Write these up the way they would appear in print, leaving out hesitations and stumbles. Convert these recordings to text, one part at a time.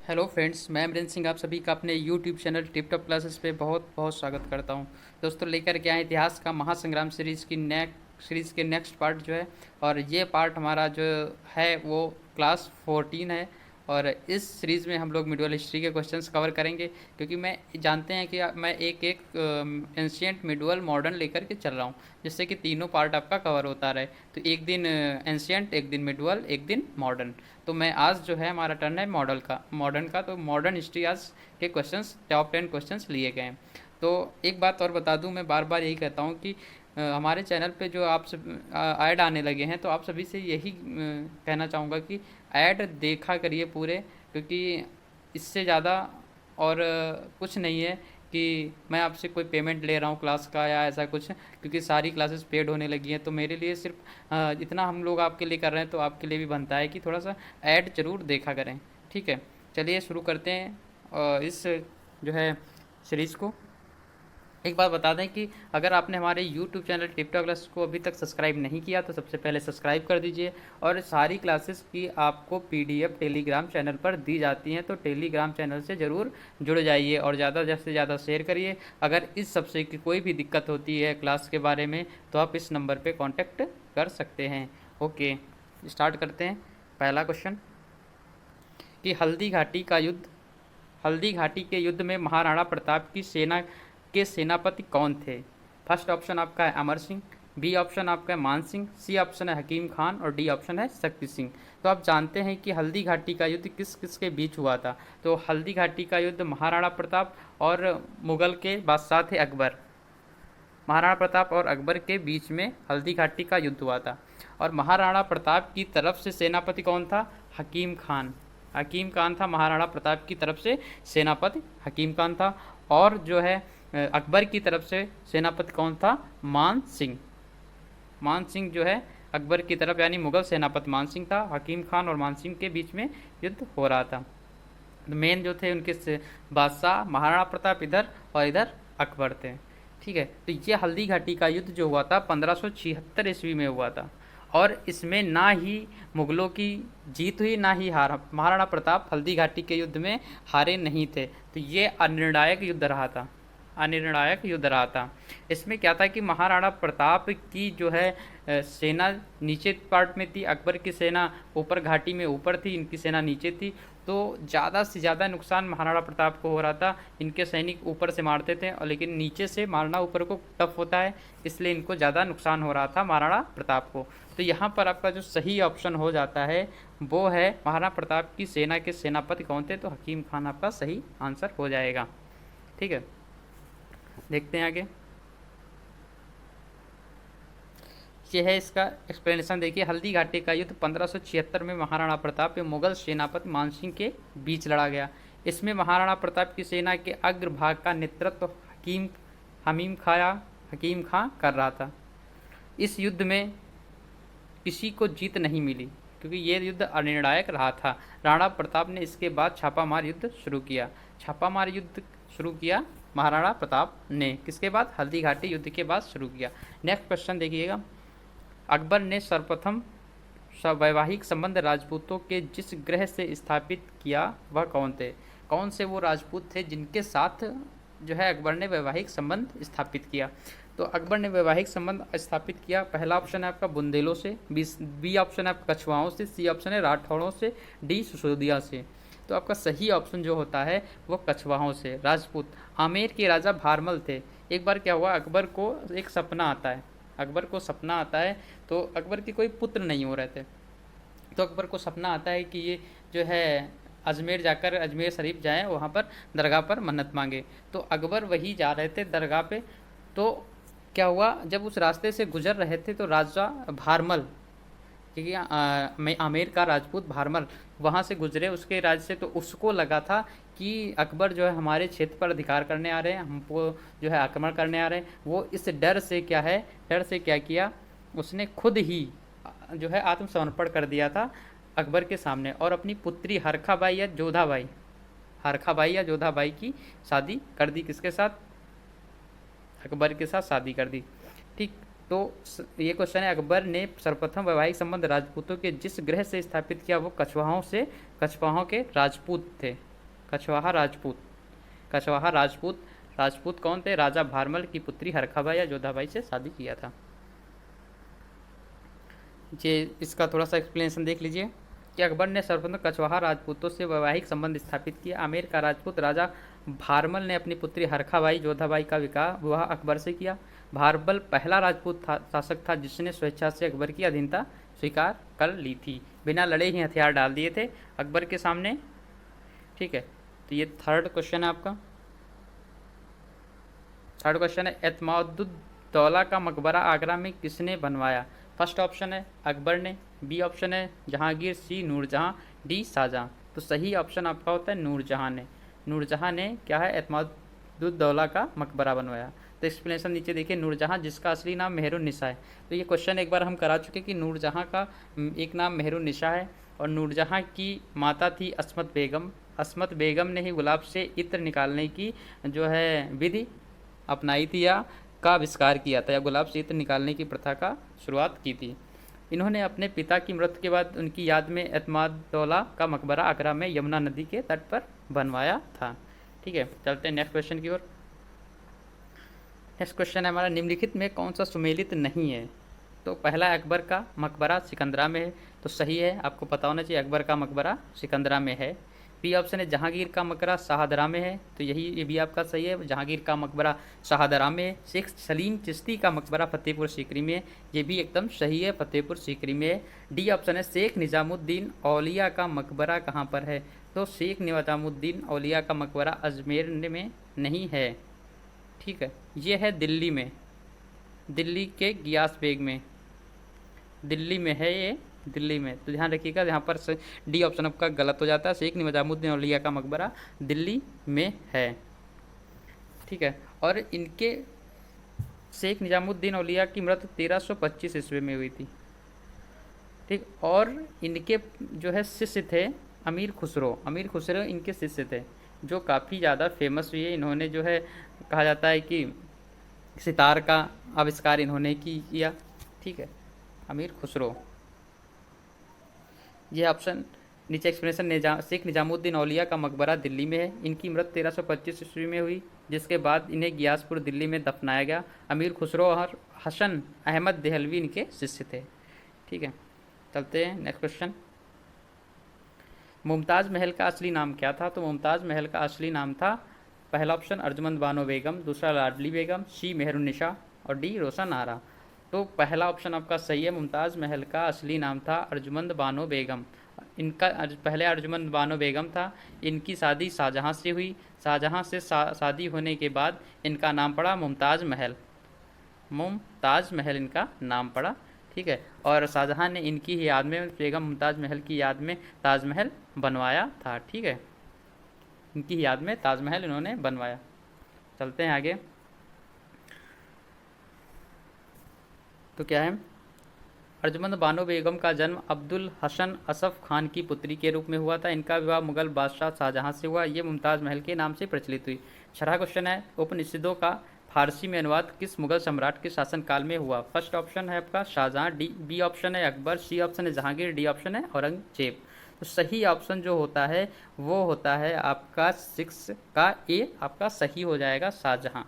Hello friends, मैं अमरिंदर सिंह आप सभी का अपने YouTube channel tip top classes पे बहुत बहुत स्वागत करता हूं। दोस्तों, लेकर के आए इतिहास का महासंग्राम सीरीज़ के नेक्स्ट पार्ट जो है। और ये पार्ट हमारा जो है वो क्लास 14 है। और इस सीरीज़ में हम लोग मिडिवल हिस्ट्री के क्वेश्चंस कवर करेंगे, क्योंकि मैं जानते हैं कि मैं एक एक एंशियंट मिडिवल मॉडर्न लेकर के चल रहा हूँ, जिससे कि तीनों पार्ट आपका कवर होता रहे। तो एक दिन एंशियंट, एक दिन मिडिवल, एक दिन मॉडर्न। तो मैं आज जो है हमारा टर्न है मॉडर्न का। तो मॉडर्न हिस्ट्री आज के क्वेश्चंस, टॉप 10 क्वेश्चंस लिए गए हैं। तो एक बात और बता दूं, मैं बार बार यही कहता हूं कि हमारे चैनल पे जो आप सब ऐड आने लगे हैं, तो आप सभी से यही कहना चाहूँगा कि ऐड देखा करिए पूरे, क्योंकि इससे ज़्यादा और कुछ नहीं है कि मैं आपसे कोई पेमेंट ले रहा हूँ क्लास का या ऐसा कुछ, क्योंकि सारी क्लासेस पेड होने लगी हैं। तो मेरे लिए सिर्फ इतना हम लोग आपके लिए कर रहे हैं, तो आपके लिए भी बनता है कि थोड़ा सा ऐड जरूर देखा करें। ठीक है, चलिए शुरू करते हैं इस जो है सीरीज़ को। एक बात बता दें कि अगर आपने हमारे YouTube चैनल टिपटॉप क्लास को अभी तक सब्सक्राइब नहीं किया, तो सबसे पहले सब्सक्राइब कर दीजिए। और सारी क्लासेस की आपको PDF टेलीग्राम चैनल पर दी जाती हैं, तो टेलीग्राम चैनल से ज़रूर जुड़ जाइए और ज़्यादा से ज़्यादा शेयर करिए। अगर इस सबसे की कोई भी दिक्कत होती है क्लास के बारे में, तो आप इस नंबर पर कॉन्टेक्ट कर सकते हैं। ओके, स्टार्ट करते हैं। पहला क्वेश्चन कि हल्दी घाटी के युद्ध में महाराणा प्रताप की सेना के सेनापति कौन थे? फर्स्ट ऑप्शन आपका है अमर सिंह, बी ऑप्शन आपका है मान सिंह, सी ऑप्शन है हकीम खान और डी ऑप्शन है शक्ति सिंह। तो आप जानते हैं कि हल्दी घाटी का युद्ध किस किस के बीच हुआ था। तो हल्दी घाटी का युद्ध महाराणा प्रताप और मुगल के बादशाह थे अकबर। महाराणा प्रताप और अकबर के बीच में हल्दी घाटी का युद्ध हुआ था। और महाराणा प्रताप की तरफ से सेनापति कौन था? हकीम खान। हकीम खान था महाराणा प्रताप की तरफ से सेनापति, हकीम खान था। और जो है अकबर की तरफ से सेनापति कौन था? मान सिंह। मान सिंह जो है अकबर की तरफ, यानी मुगल सेनापति मान सिंह था। हकीम खान और मान सिंह के बीच में युद्ध हो रहा था। मेन जो थे उनके बादशाह महाराणा प्रताप इधर और इधर अकबर थे। ठीक है, तो ये हल्दी घाटी का युद्ध जो हुआ था 1576 ईस्वी में हुआ था। और इसमें ना ही मुगलों की जीत हुई ना ही हार। महाराणा प्रताप हल्दी घाटी के युद्ध में हारे नहीं थे। तो ये अनिर्णायक युद्ध रहा था, अनिर्णायक युद्ध रहा था। इसमें क्या था कि महाराणा प्रताप की जो है सेना नीचे पार्ट में थी, अकबर की सेना ऊपर घाटी में ऊपर थी, इनकी सेना नीचे थी। तो ज़्यादा से ज़्यादा नुकसान महाराणा प्रताप को हो रहा था। इनके सैनिक ऊपर से मारते थे, और लेकिन नीचे से मारना ऊपर को टफ होता है, इसलिए इनको ज़्यादा नुकसान हो रहा था महाराणा प्रताप को। तो यहाँ पर आपका जो सही ऑप्शन हो जाता है वो है महाराणा प्रताप की सेना के सेनापति कौन थे? तो हकीम खान आपका सही आंसर हो जाएगा। ठीक है, देखते हैं आगे। ये है इसका एक्सप्लेनेशन। देखिए, हल्दी घाटी का युद्ध 1576 में महाराणा प्रताप एवं मुगल सेनापति मानसिंह के बीच लड़ा गया। इसमें महाराणा प्रताप की सेना के अग्रभाग का नेतृत्व हकीम खां कर रहा था। इस युद्ध में किसी को जीत नहीं मिली, क्योंकि ये युद्ध अनिर्णायक रहा था। राणा प्रताप ने इसके बाद छापामार युद्ध शुरू किया। छापामार युद्ध शुरू किया महाराणा प्रताप ने, किसके बाद? हल्दी घाटी युद्ध के बाद शुरू किया। नेक्स्ट क्वेश्चन देखिएगा। अकबर ने सर्वप्रथम वैवाहिक संबंध राजपूतों के जिस ग्रह से स्थापित किया वह कौन थे? कौन से वो राजपूत थे जिनके साथ जो है अकबर ने वैवाहिक संबंध स्थापित किया? तो अकबर ने वैवाहिक संबंध स्थापित किया। पहला ऑप्शन है आपका बुंदेलों से, बी ऑप्शन है आपका कछुआओं से, सी ऑप्शन है राठौड़ों से, डी सिसोदिया से। तो आपका सही ऑप्शन जो होता है वो कछुआओं से, राजपूत। आमेर के राजा भारमल थे। एक बार क्या हुआ, अकबर को एक सपना आता है। अकबर को सपना आता है, तो अकबर के कोई पुत्र नहीं हो रहे थे। तो अकबर को सपना आता है कि ये जो है अजमेर जाकर, अजमेर शरीफ जाएं, वहाँ पर दरगाह पर मन्नत मांगे। तो अकबर वही जा रहे थे दरगाह पे। तो क्या हुआ, जब उस रास्ते से गुजर रहे थे तो राजा भारमल, क्योंकि आमेर का राजपूत भारमल वहाँ से गुजरे उसके राज्य से, तो उसको लगा था कि अकबर जो है हमारे क्षेत्र पर अधिकार करने आ रहे हैं, हमको जो है आक्रमण करने आ रहे हैं। वो इस डर से क्या किया, उसने खुद ही जो है आत्मसमर्पण कर दिया था अकबर के सामने, और अपनी पुत्री हरखाबाई या जोधाबाई की शादी कर दी। किसके साथ? अकबर के साथ शादी कर दी। ठीक, तो ये क्वेश्चन है, अकबर ने सर्वप्रथम वैवाहिक संबंध राजपूतों के जिस ग्रह से स्थापित किया वो कछवाहों के राजपूत थे। कछवाहा राजपूत। कछवाहा राजपूत, राजपूत कौन थे? राजा भारमल की पुत्री हरखाबाई या जोधाबाई से शादी किया था। ये इसका थोड़ा सा एक्सप्लेनेशन देख लीजिए कि अकबर ने सर्वप्रथम कछवाहा राजपूतों से वैवाहिक संबंध स्थापित किया। आमेर का राजपूत राजा भारमल ने अपनी पुत्री हरखाबाई जोधाबाई का विवाह अकबर से किया। भारमल पहला राजपूत शासक था जिसने स्वेच्छा से अकबर की अधीनता स्वीकार कर ली थी, बिना लड़े ही हथियार डाल दिए थे अकबर के सामने। ठीक है, तो ये थर्ड क्वेश्चन है आपका। थर्ड क्वेश्चन है एतमादुद्दौला का मकबरा आगरा में किसने बनवाया? फर्स्ट ऑप्शन है अकबर ने, बी ऑप्शन है जहांगीर, सी नूरजहां, डी शाहजहां। तो सही ऑप्शन आपका होता है नूरजहां ने। नूरजहां ने क्या है? एतमादुद्दौला का मकबरा बनवाया। तो एक्सप्लेनेशन नीचे देखिए, नूरजहां जिसका असली नाम मेहरुन्निसा है। तो ये क्वेश्चन एक बार हम करा चुके कि नूरजहां का एक नाम मेहरुन्निसा है और नूरजहां की माता थी अस्मत बेगम। अस्मत बेगम ने ही गुलाब से इत्र निकालने की जो है विधि अपनाई थी या का आविष्कार किया था, या गुलाब से इत्र निकालने की प्रथा का शुरुआत की थी। इन्होंने अपने पिता की मृत्यु के बाद उनकी याद में एतमादुद्दौला का मकबरा आगरा में यमुना नदी के तट पर बनवाया था। ठीक है, चलते हैं नेक्स्ट क्वेश्चन की ओर। नेक्स्ट क्वेश्चन है हमारा, निम्नलिखित में कौन सा सुमेलित नहीं है? तो पहला अकबर का मकबरा सिकंदरा में है, तो सही है, आपको पता होना चाहिए अकबर का मकबरा सिकंदरा में है। बी ऑप्शन है जहांगीर का मकबरा शाहदरा में है, तो ये भी आपका सही है, जहांगीर का मकबरा शाहदरा में है। शेख सलीम चिश्ती का मकबरा फतेहपुर सीकरी में है, ये भी एकदम सही है, फतेहपुर सीकरी में है। डी ऑप्शन है शेख निजामुद्दीन औलिया का मकबरा कहाँ पर है? तो शेख निजामुद्दीन औलिया का मकबरा अजमेर में नहीं है। ठीक है, ये है दिल्ली में, दिल्ली के गियास बेग में, दिल्ली में है ये, दिल्ली में। तो ध्यान रखिएगा, यहाँ पर डी ऑप्शन आपका गलत हो जाता है। शेख निजामुद्दीन औलिया का मकबरा दिल्ली में है। ठीक है, और इनके शेख निजामुद्दीन औलिया की मृत्यु 1325 ईस्वी में हुई थी। ठीक, और इनके जो है शिष्य थे अमीर खुसरो। अमीर खुसरो इनके शिष्य थे जो काफ़ी ज़्यादा फेमस हुए। इन्होंने जो है कहा जाता है कि सितार का आविष्कार इन्होंने किया। ठीक है, अमीर खुसरो। यह ऑप्शन नीचे एक्सप्लेनेशन, शेख निजामुद्दीन औलिया का मकबरा दिल्ली में है। इनकी मृत्यु 1325 ईस्वी में हुई, जिसके बाद इन्हें गियासपुर दिल्ली में दफनाया गया। अमीर खुसरो और हसन अहमद देहलवी इनके शिष्य थे। ठीक है, चलते हैं नेक्स्ट क्वेश्चन। मुमताज़ महल का असली नाम क्या था? तो मुमताज़ महल का असली नाम था, पहला ऑप्शन अर्जुमंद बानो बेगम, दूसरा लाडली बेगम, सी मेहरुन्निसा और डी रोशन आरा। तो पहला ऑप्शन आपका सही है, मुमताज़ महल का असली नाम था अर्जुमंद बानो बेगम। इनका पहले अर्जुमंद बानो बेगम था। इनकी शादी शाहजहां से हुई। शाहजहां से शादी होने के बाद इनका नाम पड़ा मुमताज़ महल। मुमताज़ महल इनका नाम पड़ा। ठीक है, और शाहजहां ने इनकी ही याद में, बेगम मुमताज़ महल की याद में ताजमहल बनवाया था। ठीक है, इनकी याद में ताजमहल इन्होंने बनवाया। चलते हैं आगे। तो क्या है, अर्जुमंद बानो बेगम का जन्म अब्दुल हसन असफ खान की पुत्री के रूप में हुआ था। इनका विवाह मुगल बादशाह शाहजहां से हुआ। ये मुमताज़ महल के नाम से प्रचलित हुई। 6वां क्वेश्चन है, उपनिषदों का फारसी में अनुवाद किस मुगल सम्राट के शासनकाल में हुआ? फर्स्ट ऑप्शन है आपका शाहजहां, बी ऑप्शन है अकबर, सी ऑप्शन है जहांगीर, डी ऑप्शन है औरंगजेब। तो सही ऑप्शन जो होता है वो होता है आपका 6 का ए, आपका सही हो जाएगा शाहजहां।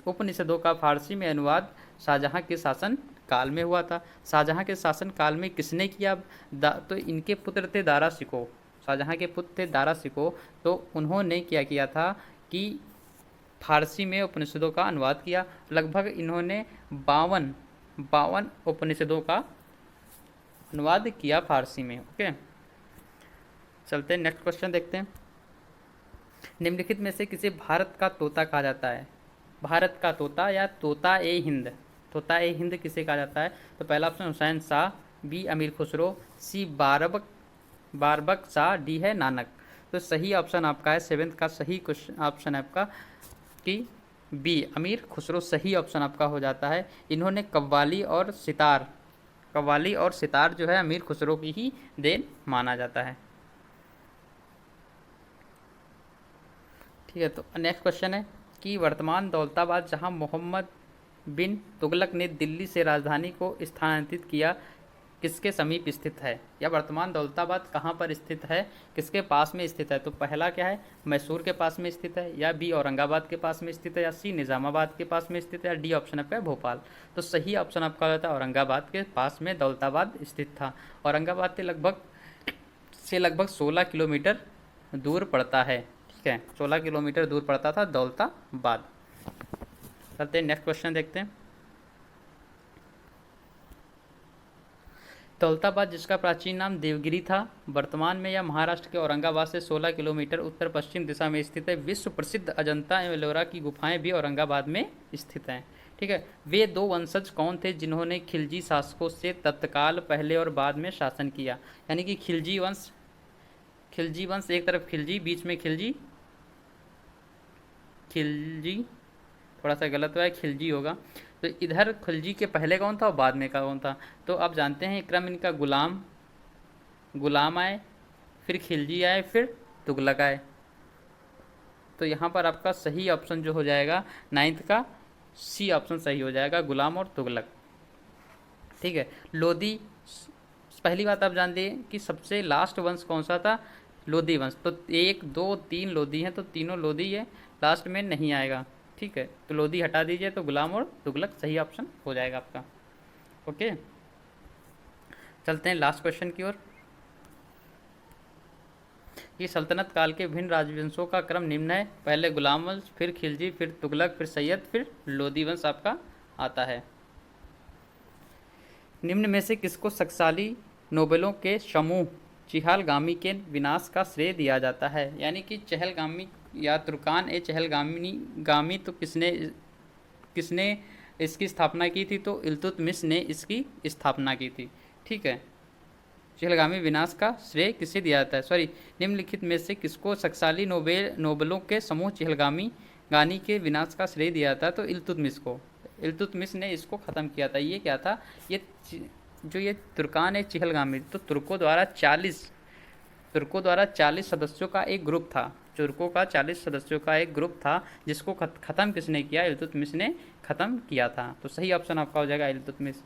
उपनिषदों का फारसी में अनुवाद शाहजहां के शासन काल में हुआ था। शाहजहां के शासन काल में किसने किया? तो इनके पुत्र थे दारा शिकोह। शाहजहां के पुत्र थे दारा शिकोह। तो उन्होंने क्या किया था कि फारसी में उपनिषदों का अनुवाद किया। लगभग इन्होंने 52 उपनिषदों का अनुवाद किया फारसी में। ओके, चलते हैं नेक्स्ट क्वेश्चन देखते हैं। निम्नलिखित में से किसे भारत का तोता कहा जाता है? भारत का तोता या तोता ए हिंद, तोता ए हिंद किसे कहा जाता है? तो पहला ऑप्शन हुसैन शाह, बी अमीर खुसरो, सी बारबक शाह, डी है नानक। तो सही ऑप्शन आपका है 7th का सही ऑप्शन है आपका कि बी अमीर खुसरो सही ऑप्शन आपका हो जाता है। इन्होंने कव्वाली और सितार जो है अमीर खुसरो की ही देन माना जाता है। ठीक है, तो नेक्स्ट क्वेश्चन है कि वर्तमान दौलताबाद जहां मोहम्मद बिन तुगलक ने दिल्ली से राजधानी को स्थानांतरित किया, किसके समीप स्थित है, या वर्तमान दौलताबाद कहाँ पर स्थित है, किसके पास में स्थित है। तो पहला क्या है, मैसूर के पास में स्थित है, या बी औरंगाबाद के पास में स्थित है, या सी निज़ामाबाद के पास में स्थित है, या डी ऑप्शन आपका है भोपाल। तो सही ऑप्शन आपका होता है औरंगाबाद के पास में दौलताबाद स्थित था। औरंगाबाद से लगभग 16 किलोमीटर दूर पड़ता है। ठीक है, 16 किलोमीटर दूर पड़ता था दौलताबाद। चलते हैं नेक्स्ट क्वेश्चन देखते हैं। दौलताबाद, जिसका प्राचीन नाम देवगिरी था, वर्तमान में यह महाराष्ट्र के औरंगाबाद से 16 किलोमीटर उत्तर पश्चिम दिशा में स्थित है। विश्व प्रसिद्ध अजंता एवं एलोरा की गुफाएं भी औरंगाबाद में स्थित हैं। ठीक है, वे दो वंशज कौन थे जिन्होंने खिलजी शासकों से तत्काल पहले और बाद में शासन किया। यानी कि खिलजी वंश, एक तरफ खिलजी, बीच में खिलजी थोड़ा सा गलत हुआ है, खिलजी होगा। तो इधर खिलजी के पहले कौन था और बाद में का कौन था। तो आप जानते हैं क्रम इनका गुलाम आए, फिर खिलजी आए, फिर तुगलक आए। तो यहाँ पर आपका सही ऑप्शन जो हो जाएगा 9th का सी ऑप्शन सही हो जाएगा, गुलाम और तुगलक। ठीक है, लोधी, पहली बात आप जान लिए कि सबसे लास्ट वंश कौन सा था, लोधी वंश। तो 1 2 3 लोधी हैं, तो तीनों लोधी है, लास्ट में नहीं आएगा। ठीक है, तो लोधी हटा दीजिए, तो गुलाम और तुगलक सही ऑप्शन हो जाएगा आपका। ओके, चलते हैं लास्ट क्वेश्चन की ओर। कि सल्तनत काल के भिन्न राजवंशों का क्रम निम्न है। पहले गुलाम वंश, फिर खिलजी, फिर तुगलक, फिर सैयद, फिर लोधी वंश आपका आता है। निम्न में से किसको शक्तिशाली नोबेलों के समूह चहलगामी के विनाश का श्रेय दिया जाता है। यानी कि चहलगामी या तुर्कान ए चहलगामी तो किसने इसकी स्थापना की थी, तो इल्तुतमिश ने इसकी स्थापना की थी। ठीक है, चहलगामी विनाश का श्रेय किसे दिया जाता है, सॉरी, निम्नलिखित में से किसको शक्तिशाली नोबेलों के समूह चहलगामी के विनाश का श्रेय दिया जाता है। तो इल्तुतमिश को, इल्तुतमिश ने इसको ख़त्म किया था। ये क्या था, ये तुर्कान ए चहलगामी, तो तुर्कों द्वारा 40 सदस्यों का एक ग्रुप था। तुर्कों का 40 सदस्यों का एक ग्रुप था, जिसको ख़त्म किसने किया, इल्तुतमिश ने ख़त्म किया था। तो सही ऑप्शन आपका हो जाएगा इल्तुतमिश।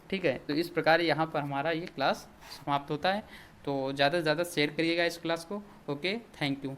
ठीक है, तो इस प्रकार यहाँ पर हमारा ये क्लास समाप्त होता है। तो ज़्यादा से ज़्यादा शेयर करिएगा इस क्लास को। Okay, thank you.